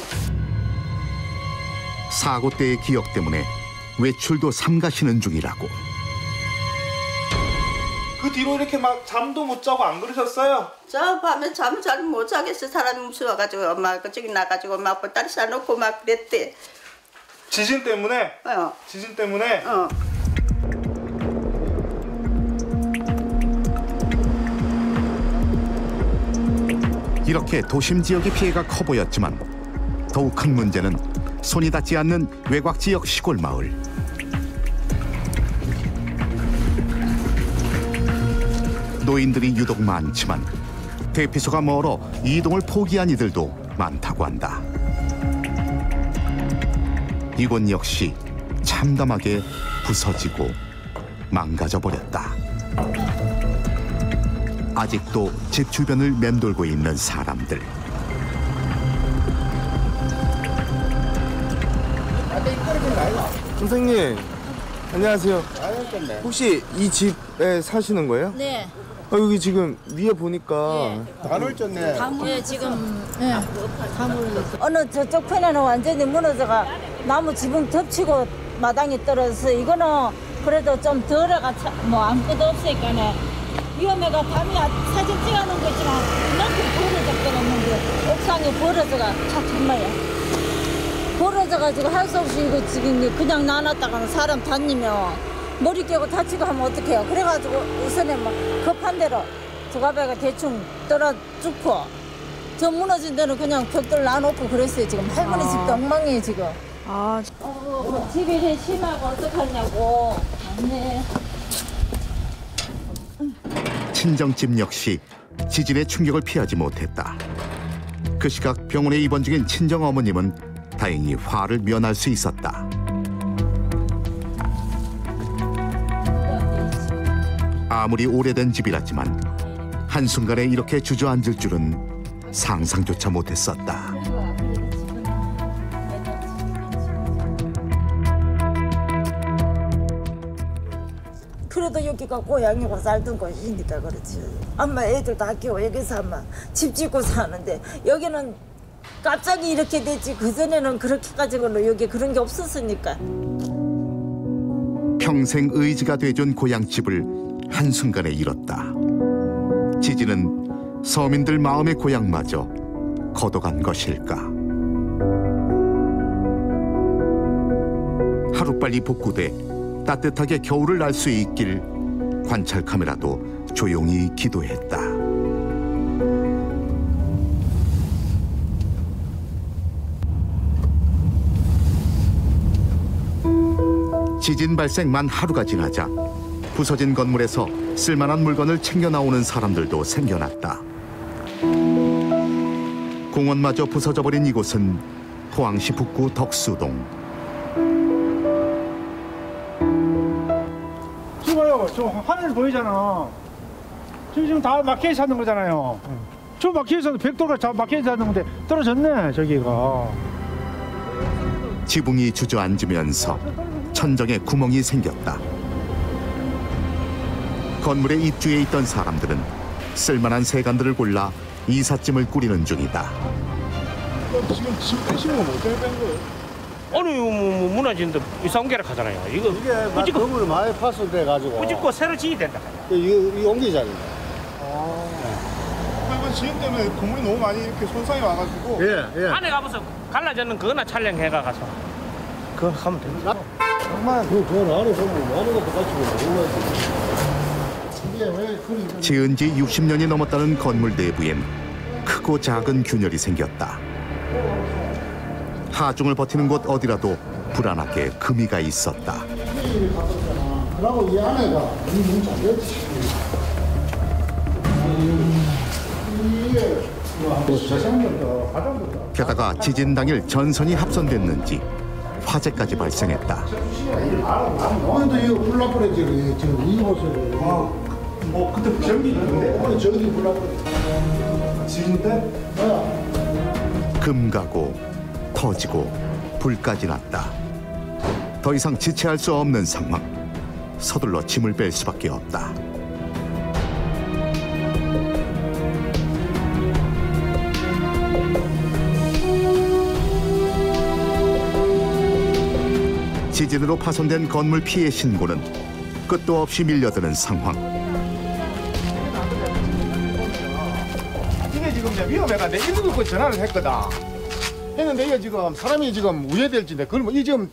Speaker 1: 사고 때의 기억 때문에 외출도 삼가시는 중이라고.
Speaker 5: 그 뒤로 이렇게 막 잠도 못 자고 안 그러셨어요?
Speaker 21: 저 밤에 잠을 잘 못 자겠어. 사람이 무서워가지고 엄마 그쪽에 나가지고 엄마 아빠 딸 싸놓고 막 그랬대.
Speaker 5: 지진 때문에? 지진 때문에?
Speaker 1: 이렇게 도심 지역의 피해가 커 보였지만 더욱 큰 문제는 손이 닿지 않는 외곽 지역 시골 마을. 노인들이 유독 많지만 대피소가 멀어 이동을 포기한 이들도 많다고 한다. 이곳 역시 참담하게 부서지고 망가져 버렸다. 아직도 집 주변을 맴돌고 있는 사람들.
Speaker 15: 선생님, 안녕하세요. 혹시 이 집에 사시는 거예요?
Speaker 22: 네.
Speaker 15: 여기 지금 위에 보니까
Speaker 22: 다 놀졌네. 예, 지금 다 놀렸어. 어느 저쪽 편에는 완전히 무너져가 나무 지붕 덮치고 마당에 떨어져서 이거는 그래도 좀 덜해가 뭐 아무것도 없으니까네 위험해가 밤에 사진 찍어놓은 거 있지만 그만큼 벌어졌거든요. 옥상에 벌어져가 정말요. 벌어져가지고 할 수 없이 이거 지금 그냥 놔놨다가는 사람 다니면 머리 깨고 다치고 하면 어떡해요. 그래가지고 우선에 막 급한 대로 저가배가 대충 떨어 죽고 저 무너진 데는 그냥 벽돌 놔놓고 그랬어요. 지금 할머니 집도 엉망이에요 지금. 집이 이래 심하고 어떡하냐고. 네.
Speaker 1: 친정집 역시 지진의 충격을 피하지 못했다. 그 시각 병원에 입원 중인 친정 어머님은 다행히 화를 면할 수 있었다. 아무리 오래된 집이라지만 한순간에 이렇게 주저앉을 줄은 상상조차 못했었다.
Speaker 22: 그래도 여기가 고향이고 살던 곳이니까 그렇지. 아마 애들 다 키워 여기서 아마 집 짓고 사는데 여기는 갑자기 이렇게 됐지. 그전에는 그렇게까지는 여기 그런 게 없었으니까.
Speaker 1: 평생 의지가 돼준 고향집을 한순간에 잃었다. 지진은 서민들 마음의 고향마저 걷어간 것일까. 하루빨리 복구돼 따뜻하게 겨울을 날 수 있길 관찰 카메라도 조용히 기도했다. 지진 발생 만 하루가 지나자 부서진 건물에서 쓸만한 물건을 챙겨 나오는 사람들도 생겨났다. 공원마저 부서져 버린 이곳은 포항시 북구 덕수동.
Speaker 2: 지금요, 저 하늘 보이잖아. 지금 다 막혀서 사는 거잖아요. 저 막혀서 벽돌가 다 막혀서 사는 건데 떨어졌네, 저기가.
Speaker 1: 지붕이 주저앉으면서 천정에 구멍이 생겼다. 건물의 입주에 있던 사람들은 쓸만한 세간들을 골라 이삿짐을 꾸리는 중이다.
Speaker 2: 지금 짐 빼시는 건 어떻게 뺀 거예요?
Speaker 3: 아니 무너진데 이상 계획 하잖아요. 이거
Speaker 2: 이게 건물 많이 파손돼 가지고.
Speaker 3: 꾸짓고 새로 지어야 된다.
Speaker 2: 이거 옮기자니.
Speaker 5: 이번 지진 때문에 건물이 너무 많이 이렇게 손상이 와가지고.
Speaker 2: 예.
Speaker 3: 안에 가면서 갈라졌는 거나 촬영해가 가서 그거 하면 됩니다.
Speaker 2: 정말 그 안에 보면 많은 것도 가지고 몰라야지.
Speaker 1: 지은 지 60년이 넘었다는 건물 내부엔 크고 작은 균열이 생겼다. 하중을 버티는 곳 어디라도 불안하게 금이가 있었다.
Speaker 2: 그러고 이 안에가 이문 잠겼지.
Speaker 1: 게다가 지진 당일 전선이 합선됐는지 화재까지 발생했다.
Speaker 2: 오늘도 이거 불나버렸지. 지금 이 모습을. 뭐 그때 전기 있는데 전기 불나버렸지. 지진 때?
Speaker 1: 금 가고 터지고 불까지 났다. 더 이상 지체할 수 없는 상황. 서둘러 짐을 뺄 수밖에 없다. 지진으로 파손된 건물 피해 신고는 끝도 없이 밀려드는 상황.
Speaker 2: 이게 지금 이제 위험해가 내가 이거 듣고 전화를 했거든. 했는데 이게 지금 사람이 지금 우회될지인데 그러면 이 지금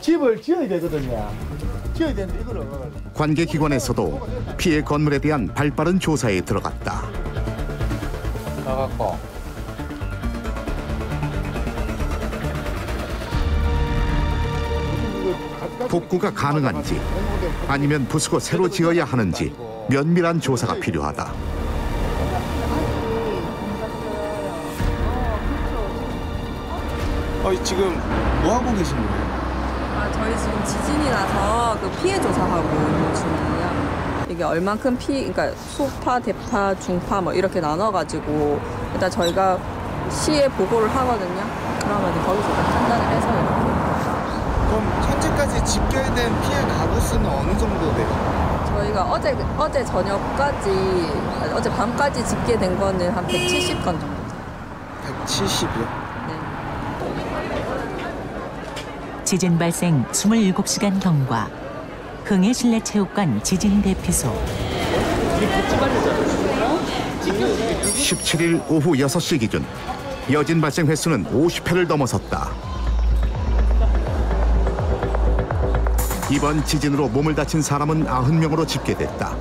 Speaker 2: 집을 지어야 되거든요. 지어야 되는데 이거를.
Speaker 1: 관계기관에서도 피해 건물에 대한 발빠른 조사에 들어갔다.
Speaker 2: 나갔고.
Speaker 1: 복구가 가능한지 아니면 부수고 새로 지어야 하는지 면밀한 조사가 필요하다.
Speaker 15: 지금 뭐 하고 계신 거예요?
Speaker 13: 저희 지금 지진이 나서 그 피해 조사하고 있는 중이에요. 이게 얼만큼 그러니까 소파, 대파, 중파 뭐 이렇게 나눠가지고 일단 저희가 시에 보고를 하거든요. 그러면 거기서 판단을 해서 이렇게.
Speaker 15: 그럼 현재까지 집결된 피해 가구 수는 어느 정도 돼요?
Speaker 13: 저희가 어제 저녁까지 어제 밤까지 집계된 거는 한 170건 정도 돼요.
Speaker 15: 170이요?
Speaker 9: 지진 발생 27시간 경과. 흥해 실내체육관 지진 대피소.
Speaker 1: 17일 오후 6시 기준 여진 발생 횟수는 50회를 넘어섰다. 이번 지진으로 몸을 다친 사람은 90명으로 집계됐다.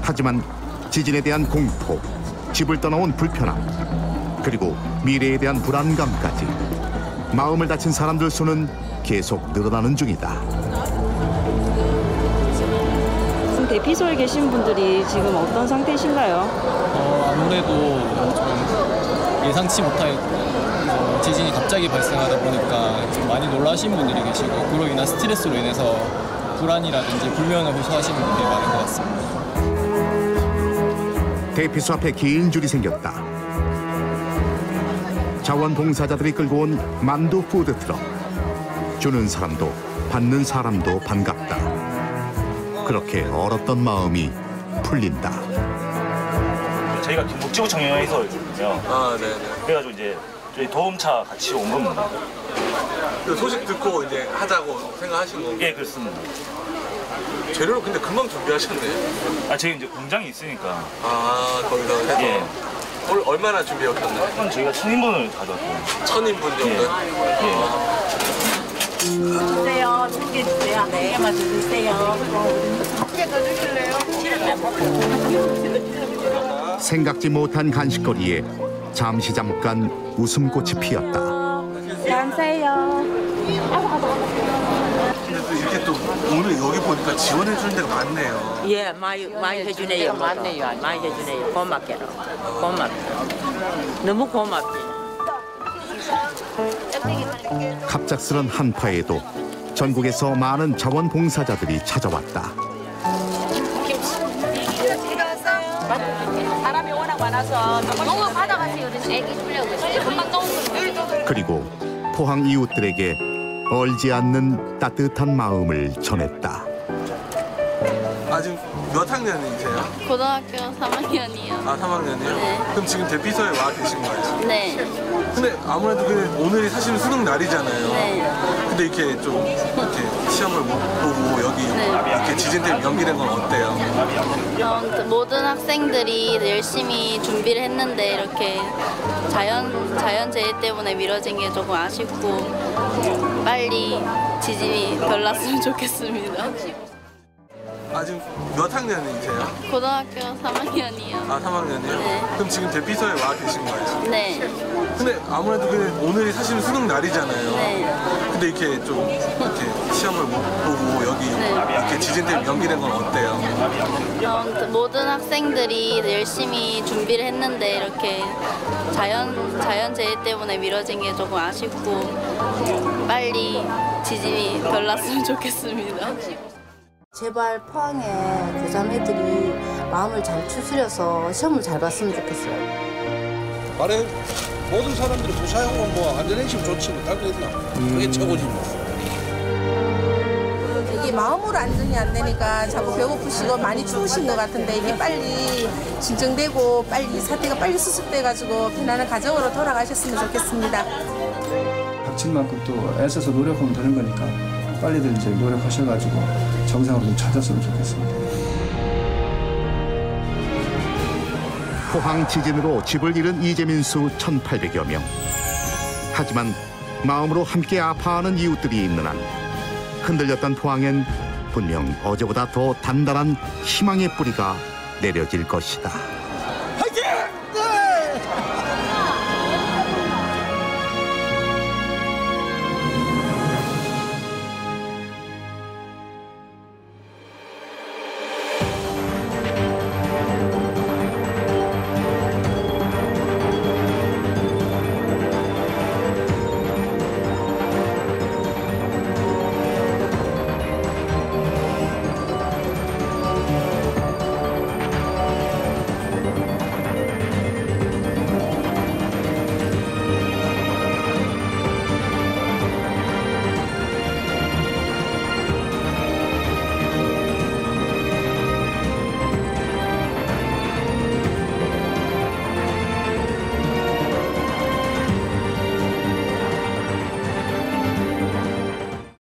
Speaker 1: 하지만 지진에 대한 공포, 집을 떠나온 불편함, 그리고 미래에 대한 불안감까지 마음을 다친 사람들 수는 계속 늘어나는 중이다.
Speaker 14: 지금 대피소에 계신 분들이 지금 어떤 상태이신가요?
Speaker 23: 아무래도 좀 예상치 못할 지진이 갑자기 발생하다 보니까 좀 많이 놀라신 분들이 계시고 그로 인한 스트레스로 인해서 불안이라든지 불면을 호소하시는 분들이 많은 것 같습니다.
Speaker 1: 대피소 앞에 긴 줄이 생겼다. 자원봉사자들이 끌고 온 만두 푸드트럭. 주는 사람도 받는 사람도 반갑다. 그렇게 얼었던 마음이 풀린다.
Speaker 25: 저희가 경북지구청에서 있거든요.
Speaker 8: 네네.
Speaker 25: 그래가지고 이제 저희 도움차 같이 온 겁니다.
Speaker 8: 그 소식 듣고 이제 하자고 생각하신 거고?
Speaker 25: 예, 그렇습니다.
Speaker 8: 재료를 근데 금방 준비하셨네.
Speaker 25: 저희 이제 공장이 있으니까.
Speaker 8: 거기서 해서?
Speaker 25: 예.
Speaker 8: 오늘 얼마나 준비해 오셨나요?
Speaker 25: 저희가 1000인분을 가져왔거든요.
Speaker 8: 1000인분 정도?
Speaker 25: 예.
Speaker 22: 주세요. 2개 주세요. 네. 2개만 주세요. 1개 더 주실래요?
Speaker 1: 생각지 못한 간식거리에 잠깐 웃음꽃이 피었다.
Speaker 22: 감사해요.
Speaker 8: 근데 또 이렇게 또 오늘 여기 보니까 지원해 주는 데가 많네요.
Speaker 6: 예, 많이 해주네요. 많이 해주네요. 고맙게로. 너무 고맙지.
Speaker 1: 갑작스런 한파에도 전국에서 많은 자원봉사자들이 찾아왔다.
Speaker 22: 사람이 워낙 많아서 너무 받아가세요. 애기 주려고 금방 떠오르는.
Speaker 1: 그리고 포항 이웃들에게 얼지 않는 따뜻한 마음을 전했다.
Speaker 8: 아직 몇 학년이세요?
Speaker 12: 고등학교 3학년이요.
Speaker 8: 아, 3학년이요?
Speaker 12: 네.
Speaker 8: 그럼 지금 대피소에 와 계신 거예요?
Speaker 12: 네.
Speaker 8: 근데 아무래도 오늘이 사실은 수능 날이잖아요.
Speaker 12: 네.
Speaker 8: 근데 이렇게 좀 이렇게 시험을 못 보고 여기 이렇게 지진 때문에 연기된 건 어때요?
Speaker 12: 모든 학생들이 열심히 준비를 했는데 이렇게 자연재해 때문에 미뤄진 게 조금 아쉽고 빨리 지진이 덜 났으면 좋겠습니다.
Speaker 8: 아직 몇 학년이세요?
Speaker 12: 고등학교 3학년이요.
Speaker 8: 아, 3학년이요?
Speaker 12: 네.
Speaker 8: 그럼 지금 대피소에 와 계신 거예요?
Speaker 12: 네.
Speaker 8: 근데 아무래도 오늘이 사실은 수능 날이잖아요.
Speaker 12: 네.
Speaker 8: 근데 이렇게 좀 이렇게 시험을 못 보고 여기 이렇게 지진 때문에 연기된 건 어때요?
Speaker 12: 모든 학생들이 열심히 준비를 했는데 이렇게 자연재해 때문에 미뤄진 게 조금 아쉽고 빨리 지진이 덜 났으면 좋겠습니다.
Speaker 16: 제발 포항의 고3애들이 마음을 잘 추스려서 시험을 잘 봤으면 좋겠어요.
Speaker 20: 말해 모든 사람들이 무사용은 뭐 안전행식 좋지 못할 거 있나? 그게 최고지 뭐.
Speaker 24: 이게 마음으로 안정이 안 되니까 자꾸 배고프시고 많이 추우신 것 같은데 이게 빨리 진정되고 빨리 사태가 빨리 수습돼가지고 편안한 가정으로 돌아가셨으면 좋겠습니다.
Speaker 26: 닥친 만큼 또 애써서 노력하면 되는 거니까 빨리들 이제 노력하셔가지고 정상으로 좀 찾았으면 좋겠습니다.
Speaker 1: 포항 지진으로 집을 잃은 이재민 수 1,800여 명. 하지만 마음으로 함께 아파하는 이웃들이 있는 한 흔들렸던 포항엔 분명 어제보다 더 단단한 희망의 뿌리가 내려질 것이다.